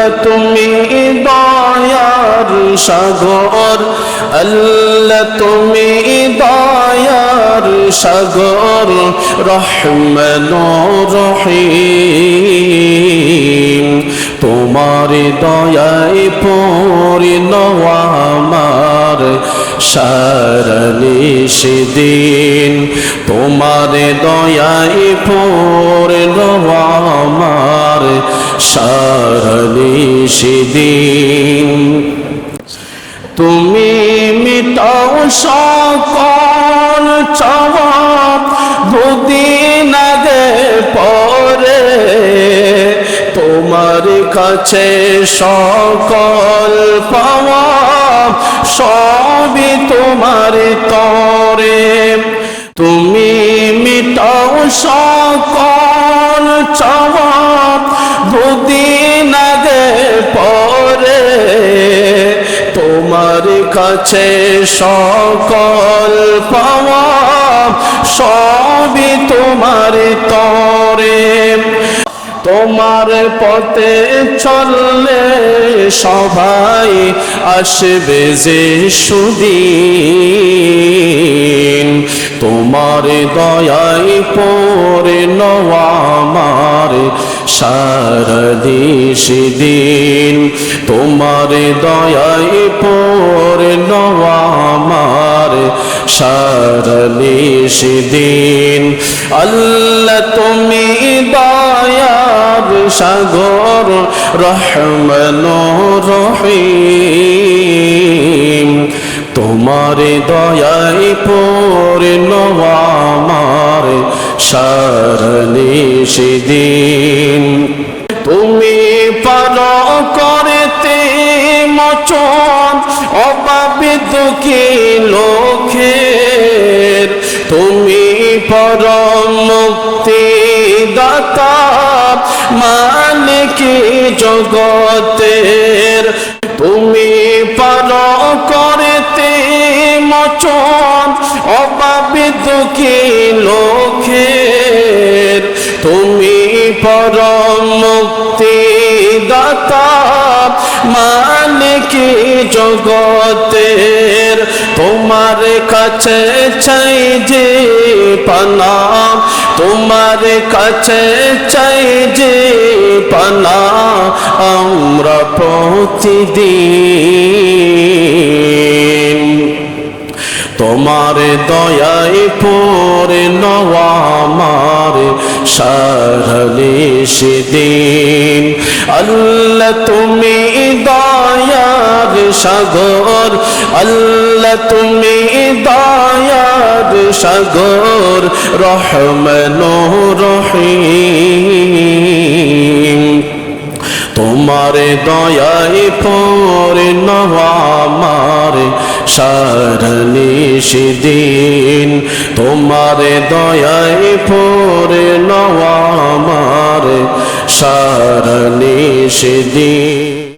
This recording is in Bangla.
আল্লাহ তুমি দয়ার সাগর, আল্লাহ তুমি দয়ার সাগর, রহমানুর রহিম। তোমার দয়ায় পূর্ণ আমার সারা নিশিদিন, তোমার দয়ায় পূর্ণ আমার সারা নিশিদিন। তুমি মিটাও সকল চাওয়া দুদিন আগে পরে, তোমার কাছে সকল পাওয়া সবই তোমার তরে। তুমি মিটাও সকল চাওয়া দুদিন আগে পরে, তোমার কাছে সকল পাওয়া সবই তোমার তরে। তোমার পথে চললে সবাই আসবে যে সুদিন, তোমার দয়ায় পূর্ণ আমার সারা নিশিদিন, তোমার দয়ায় পূর্ণ আমার সারা নিশিদিন। আল্লাহ তুমি দয়ার সাগর, রহমানুর রহিম। তোমার দয়ায় পূর্ণ আমার সারা নিশিদিন। তুমি পারো করতে মোচন অভাবী দুঃখী লোকের, তুমি পরম মুক্তি দাতা মালিক জগতের। তুমি পারো করতে মোচন অভাবী দুঃখী লোকের, তুমি পরম মুক্তি দাতা মালিক জগতের। তোমার কাছে চাই যে পানা, তোমার কাছে চাই যে পানা আমরা প্রতিদিন। তোমার দয়ায় পূর্ণ আমার সারা নিশিদিন। আল্লাহ তুমি দয়ার সাগর, আল্লাহ তুমি দয়ার সাগর, রহমানুর রহিম। তোমার দয়ায় পূর্ণ আমার সারা নিশিদিন, তোমার দয়ায় পূর্ণ আমার সারা নিশিদিন।